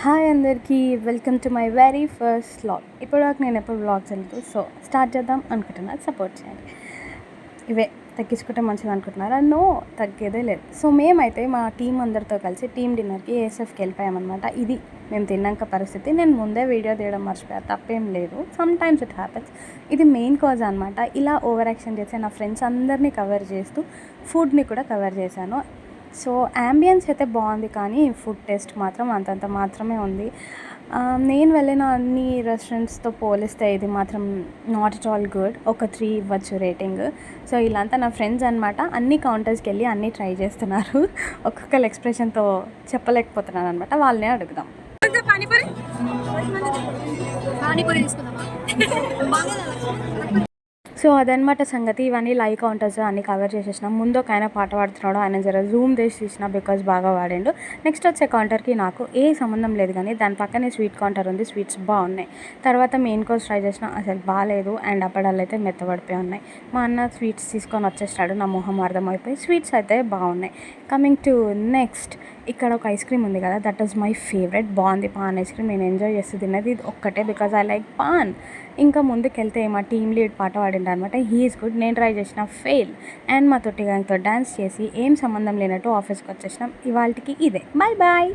Hi అందరికీ, welcome to my very first vlog. ఇప్పటివరకు నేను ఎప్పుడు వ్లాగ్ చేయలేదు, సో స్టార్ట్ చేద్దాం అనుకుంటున్నా. సపోర్ట్ చేయండి. ఇవే తగ్గించుకుంటే మంచిది అనుకుంటున్నారా? నో, తగ్గేదే లేదు. సో మేమైతే మా టీం అందరితో కలిసి టీం డిన్నర్కి ఏఎస్ఎఫ్కి వెళ్ళిపోయామన్నమాట. ఇది మేము తిన్నాక పరిస్థితి. నేను ముందే వీడియో తీయడం మర్చిపోయా, తప్పేం లేదు. Some times it happens. ఇది మెయిన్ కాజ్ అనమాట. ఇలా ఓవర్ యాక్షన్ చేసే నా ఫ్రెండ్స్ అందరినీ కవర్ చేస్తూ ఫుడ్ని కూడా కవర్ చేశాను. సో యాంబియన్స్ అయితే బాగుంది, కానీ ఫుడ్ టేస్ట్ మాత్రం అంతంత మాత్రమే ఉంది. నేను వెళ్ళిన అన్ని రెస్టారెంట్స్తో పోలిస్తే ఇది మాత్రం నాట్ ఎట్ ఆల్ గుడ్. ఒక 3 ఇవ్వచ్చు రేటింగ్. సో వీళ్ళంతా నా ఫ్రెండ్స్ అనమాట. అన్ని కౌంటర్స్కి వెళ్ళి అన్నీ ట్రై చేస్తున్నారు. ఒక్కొక్కరు ఎక్స్ప్రెషన్తో చెప్పలేకపోతున్నాను అనమాట. వాళ్ళనే అడుగుదాం. సో అదనమాట సంగతి. ఇవన్నీ లైవ్ కౌంటర్స్ అన్నీ కవర్ చేసేసినాం. ముందు ఒక ఆయన పాట పాడుతున్నాడు, ఆయన జర జూమ్ చేసి తీసిన, బికాజ్ బాగా వాడిండు. నెక్స్ట్ వచ్చే కౌంటర్కి నాకు ఏ సంబంధం లేదు, కానీ దాని పక్కనే స్వీట్ కౌంటర్ ఉంది. స్వీట్స్ బాగున్నాయి. తర్వాత మెయిన్ కోర్స్ ట్రై చేసిన, అసలు బాగాలేదు. అండ్ అప్పడాలు అయితే మెత్తబడిపోయి ఉన్నాయి. మా అన్న స్వీట్స్ తీసుకొని వచ్చేస్తాడు, నా మొహం అర్థమైపోయి. స్వీట్స్ అయితే బాగున్నాయి. కమింగ్ టు నెక్స్ట్, ఇక్కడ ఒక ఐస్ క్రీమ్ ఉంది కదా, దట్ ఈస్ మై ఫేవరెట్. బాగుంది పాన్ ఐస్ క్రీమ్. నేను ఎంజాయ్ చేస్తూ తిన్నది ఇది ఒక్కటే, బికాజ్ ఐ లైక్ పాన్. ఇంకా ముందుకెళ్తే మా టీమ్ లీడ్ పాట పాడిండు అనమాట. He is good. నేను ట్రై చేసిన, ఫెయిల్. అండ్ మా తొట్టి గ్యాంగ్తో డ్యాన్స్ చేసి ఏం సంబంధం లేనట్టు ఆఫీస్కి వచ్చేసినాం. ఇవాళకి ఇదే. Bye bye.